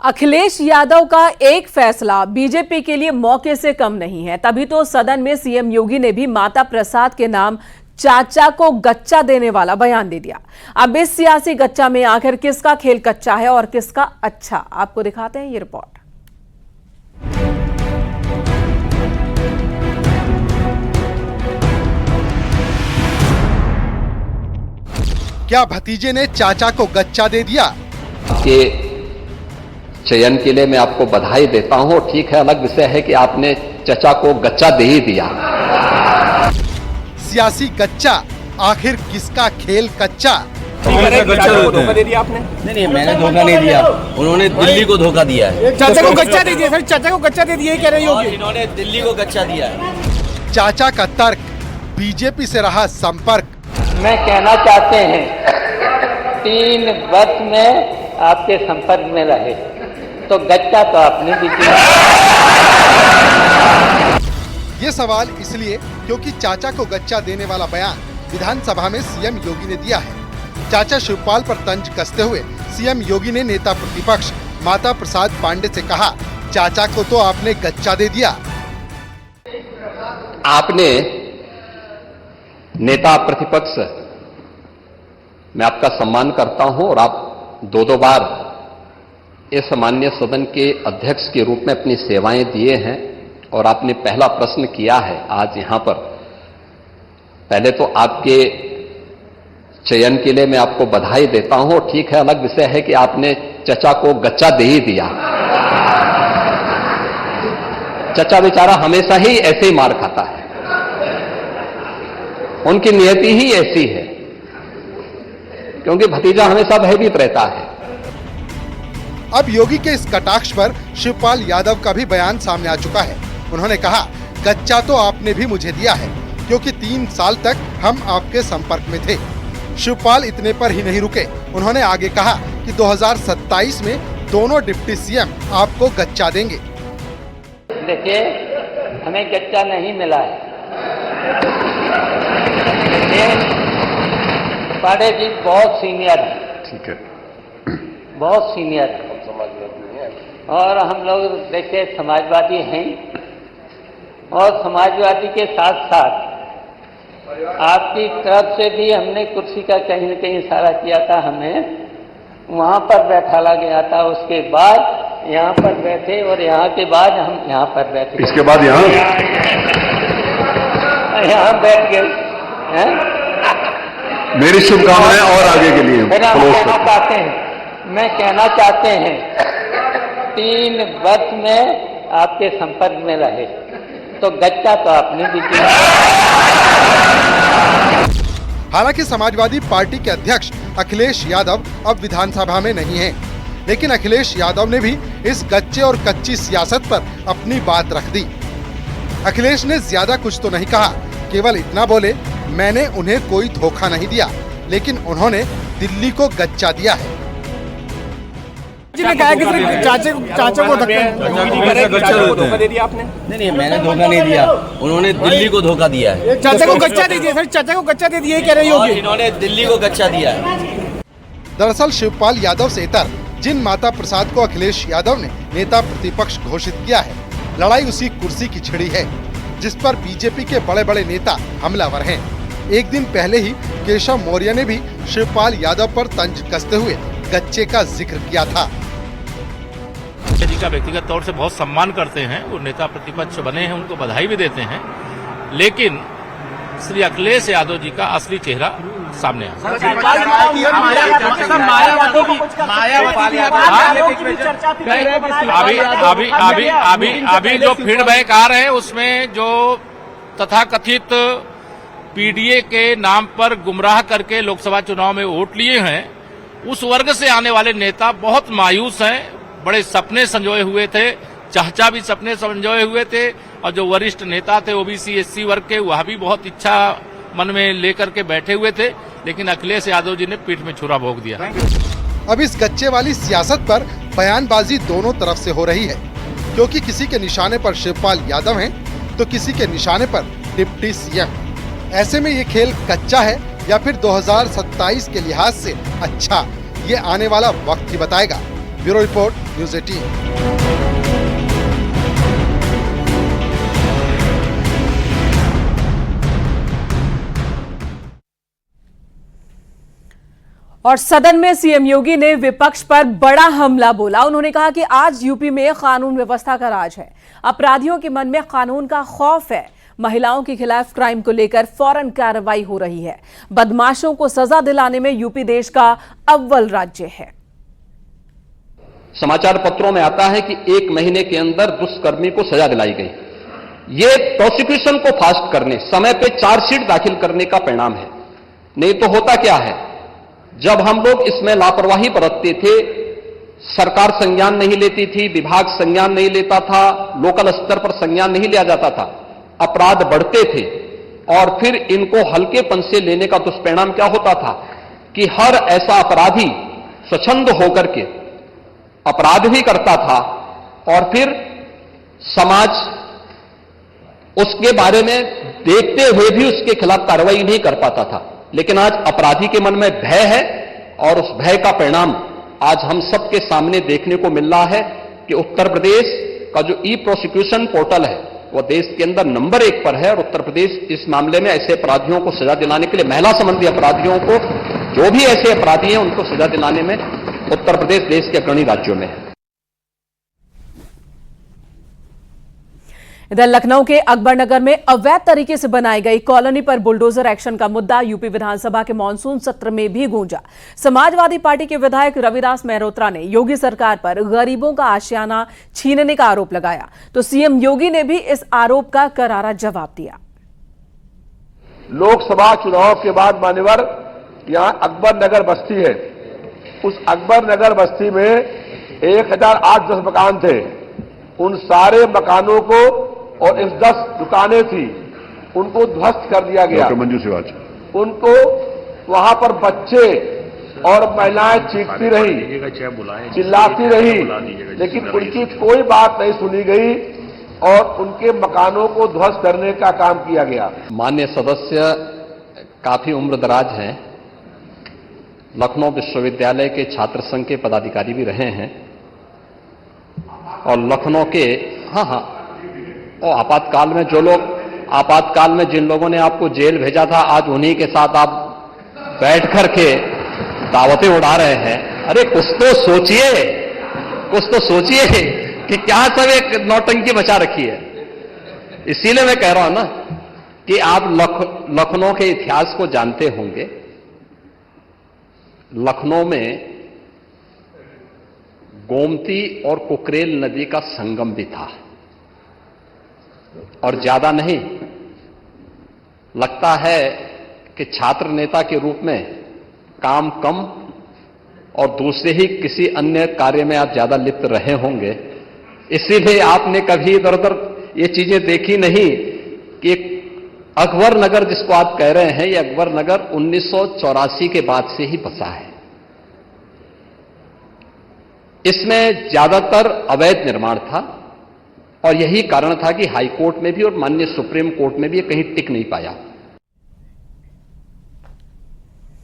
अखिलेश यादव का एक फैसला बीजेपी के लिए मौके से कम नहीं है। तभी तो सदन में सीएम योगी ने भी माता प्रसाद के नाम चाचा को गच्चा देने वाला बयान दे दिया। अब इस सियासी गच्चा में आखिर किसका खेल कच्चा है और किसका अच्छा, आपको दिखाते हैं ये रिपोर्ट। क्या भतीजे ने चाचा को गच्चा दे दिया? के चयन के लिए मैं आपको बधाई देता हूं। ठीक है, अलग विषय है कि आपने चचा को गच्चा दे ही दिया। सियासी गच्चा, आखिर किसका खेल कच्चा? धोखा दे दिया आपने? नहीं, मैंने धोखा नहीं दिया, उन्होंने दिल्ली को धोखा दिया है। चाचा को गच्चा दे दिया सर, चाचा को गच्चा दे दिया कह रही होगी। इन्होंने दिल्ली को गच्चा दिया है। चाचा का तर्क, बीजेपी से रहा संपर्क। मैं कहना चाहते हैं 3 वर्ष में आपके संपर्क में रहे तो गच्चा तो आपने भी दिया। ये सवाल इसलिए क्योंकि चाचा को गच्चा देने वाला बयान विधानसभा में सीएम योगी ने दिया है। चाचा शिवपाल पर तंज कसते हुए सीएम योगी ने नेता प्रतिपक्ष माता प्रसाद पांडे से कहा, चाचा को तो आपने गच्चा दे दिया। आपने नेता प्रतिपक्ष, मैं आपका सम्मान करता हूं और आप 2 बार इस माननीय सदन के अध्यक्ष के रूप में अपनी सेवाएं दिए हैं और आपने पहला प्रश्न किया है आज यहां पर। पहले तो आपके चयन के लिए मैं आपको बधाई देता हूं। ठीक है, अलग विषय है कि आपने चचा को गच्चा दे ही दिया। चचा बेचारा हमेशा ही ऐसे ही मार खाता है, उनकी नियति ही ऐसी है, क्योंकि भतीजा हमेशा भयभीत रहता है। अब योगी के इस कटाक्ष पर शिवपाल यादव का भी बयान सामने आ चुका है। उन्होंने कहा, गच्चा तो आपने भी मुझे दिया है, क्योंकि 3 साल तक हम आपके संपर्क में थे। शिवपाल इतने पर ही नहीं रुके, उन्होंने आगे कहा कि 2027 में दोनों डिप्टी सीएम आपको गच्चा देंगे। देखिए, हमें गच्चा नहीं मिला है। पांडे जी बहुत सीनियर है, ठीक है, बहुत सीनियर है, और हम लोग देखिए समाजवादी हैं, और समाजवादी के साथ साथ आपकी तरफ से भी हमने कुर्सी का कहीं न कहीं इशारा किया था, हमें वहां पर बैठाला गया था। उसके बाद यहाँ पर बैठे और यहाँ के बाद हम यहाँ पर बैठे, इसके बाद यहाँ बैठ गए हैं। मेरी शुभकामनाएं और आगे के लिए। मैं कहना चाहते हैं 3 वर्ष में आपके संपर्क में रहे तो गच्चा तो आपने भी दिया। हालांकि समाजवादी पार्टी के अध्यक्ष अखिलेश यादव अब विधानसभा में नहीं हैं, लेकिन अखिलेश यादव ने भी इस गच्चे और कच्ची सियासत पर अपनी बात रख दी। अखिलेश ने ज्यादा कुछ तो नहीं कहा, केवल इतना बोले, मैंने उन्हें कोई धोखा नहीं दिया, लेकिन उन्होंने दिल्ली को गच्चा दिया है। कहा कि चाचा को धोखा दे दिया आपने? नहीं, मैंने धोखा नहीं दिया, उन्होंने दिल्ली को धोखा दिया है। चाचा को गच्चा दे दिया सर, चाचा को गच्चा दे दिया कह रही होगी। इन्होंने दिल्ली को गच्चा दिया है। दरअसल शिवपाल यादव से इतर जिन माता प्रसाद को अखिलेश यादव ने नेता प्रतिपक्ष घोषित किया है, लड़ाई उसी कुर्सी की छिड़ी है, जिस पर बीजेपी के बड़े बड़े नेता हमलावर हैं। एक दिन पहले ही केशव मौर्य ने भी शिवपाल यादव पर तंज कसते हुए गच्चे का जिक्र किया था। जी का व्यक्तिगत तौर से बहुत सम्मान करते हैं, वो नेता प्रतिपक्ष बने हैं, उनको बधाई भी देते हैं, लेकिन श्री अखिलेश यादव जी का असली चेहरा सामने आया। अभी जो फीडबैक आ रहे हैं उसमें जो तथाकथित पीडीए के नाम पर गुमराह करके लोकसभा चुनाव में वोट लिए हैं, उस वर्ग से आने वाले नेता बहुत मायूस हैं। बड़े सपने संजोए हुए थे, चाचा भी सपने संजोए हुए थे, और जो वरिष्ठ नेता थे ओबीसी एससी वर्ग के, वह भी बहुत इच्छा मन में लेकर के बैठे हुए थे, लेकिन अखिलेश यादव जी ने पीठ में छुरा भोंक दिया। अब इस गच्चे वाली सियासत पर बयानबाजी दोनों तरफ से हो रही है, क्योंकि किसी के निशाने पर शिवपाल यादव हैं, तो किसी के निशाने पर डिप्टी सीएम। ऐसे में ये खेल कच्चा है या फिर 2027 के लिहाज से अच्छा, ये आने वाला वक्त ही बताएगा। Bureau report, news 18। और सदन में सीएम योगी ने विपक्ष पर बड़ा हमला बोला। उन्होंने कहा कि आज यूपी में कानून व्यवस्था का राज है, अपराधियों के मन में कानून का खौफ है, महिलाओं के खिलाफ क्राइम को लेकर फौरन कार्रवाई हो रही है, बदमाशों को सजा दिलाने में यूपी देश का अव्वल राज्य है। समाचार पत्रों में आता है कि 1 महीने के अंदर दुष्कर्मी को सजा दिलाई गई। ये प्रोसिक्यूशन को फास्ट करने, समय पे चार्जशीट दाखिल करने का परिणाम है। नहीं तो होता क्या है, जब हम लोग इसमें लापरवाही बरतते थे, सरकार संज्ञान नहीं लेती थी, विभाग संज्ञान नहीं लेता था, लोकल स्तर पर संज्ञान नहीं लिया जाता था, अपराध बढ़ते थे और फिर इनको हल्केपन से लेने का दुष्परिणाम क्या होता था कि हर ऐसा अपराधी स्वच्छंद होकर के अपराध भी करता था और फिर समाज उसके बारे में देखते हुए भी उसके खिलाफ कार्रवाई नहीं कर पाता था। लेकिन आज अपराधी के मन में भय है और उस भय का परिणाम आज हम सबके सामने देखने को मिल रहा है कि उत्तर प्रदेश का जो ई प्रोसिक्यूशन पोर्टल है वो देश के अंदर नंबर 1 पर है और उत्तर प्रदेश इस मामले में ऐसे अपराधियों को सजा दिलाने के लिए, महिला संबंधी अपराधियों को, जो भी ऐसे अपराधी हैं उनको सजा दिलाने में उत्तर प्रदेश देश के अग्रणी राज्यों में है। इधर लखनऊ के अकबरनगर में अवैध तरीके से बनाई गई कॉलोनी पर बुलडोजर एक्शन का मुद्दा यूपी विधानसभा के मानसून सत्र में भी गूंजा। समाजवादी पार्टी के विधायक रविदास मेहरोत्रा ने योगी सरकार पर गरीबों का आशियाना छीनने का आरोप लगाया, तो सीएम योगी ने भी इस आरोप का करारा जवाब दिया। लोकसभा चुनाव के बाद मान्यवर यहां अकबरनगर बस्ती है, उस अकबरनगर बस्ती में 1008-10 मकान थे। उन सारे मकानों को और इस 10 दुकानें थी उनको ध्वस्त कर दिया गया। मंजू सिवाच उनको वहां पर बच्चे और महिलाएं चीखती रही, चिल्लाती रही, लेकिन उनकी कोई बात नहीं सुनी गई और उनके मकानों को ध्वस्त करने का काम किया गया। माननीय सदस्य काफी उम्रदराज हैं, लखनऊ विश्वविद्यालय के छात्र संघ के पदाधिकारी भी रहे हैं और लखनऊ के और आपातकाल में जो लोग, आपातकाल में जिन लोगों ने आपको जेल भेजा था, आज उन्हीं के साथ आप बैठ करके दावतें उड़ा रहे हैं। अरे कुछ तो सोचिए कि क्या सब एक नौटंकी बचा रखी है। इसीलिए मैं कह रहा हूं ना कि आप लखनऊ के इतिहास को जानते होंगे। लखनऊ में गोमती और कुकरेल नदी का संगम भी था और ज्यादा नहीं, लगता है कि छात्र नेता के रूप में काम कम और दूसरे ही किसी अन्य कार्य में आप ज्यादा लिप्त रहे होंगे, इसीलिए आपने कभी इधर उधर ये चीजें देखी नहीं कि अकबर नगर जिसको आप कह रहे हैं, ये अकबर नगर 1984 के बाद से ही बसा है। इसमें ज्यादातर अवैध निर्माण था और यही कारण था कि हाई कोर्ट में भी और माननीय सुप्रीम कोर्ट में भी ये कहीं टिक नहीं पाया।